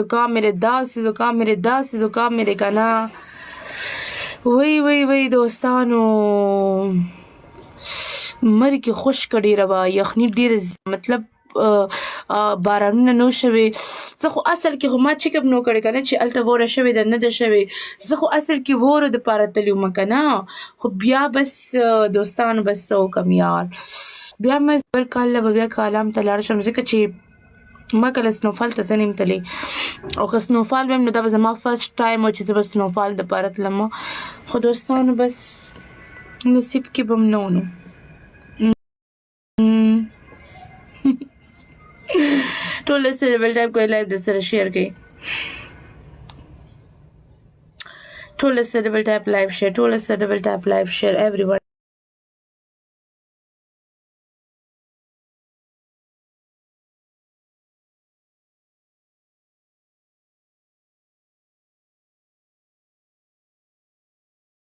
زکام مې زکام مې دی که نه. وی دوستانو مرګ خشک ډېره وه، یخني ډېره مطلب بارانونه نه شوي. زه خو اصل کې خو ما چیک اپ نو کړی که نه چې هلته وره شوې ده نه ده شوې. زه خو اصل کې وره دپاره تللي وم که نه، خو بیا بس دوستانو بس څه وکړم یار، بیا مې بل کال نه به بیا کالام ته لاړ شم، ځکه چې ما کله سنوفال ته زه نه یم تللی، او که سنوفال ویم نو دا به زما فرسټ ټایم و چې زه به سنوفال دپاره تلم. خو دوستانو بس نصیب کې به م نه و نو. ټول سره بل ټایپ کوئ، لایف در سره شیر کوئ، ټول سره بل ټایپ لایف شیر، ټول سره بل ټایپ لایف شیر ایوری ون.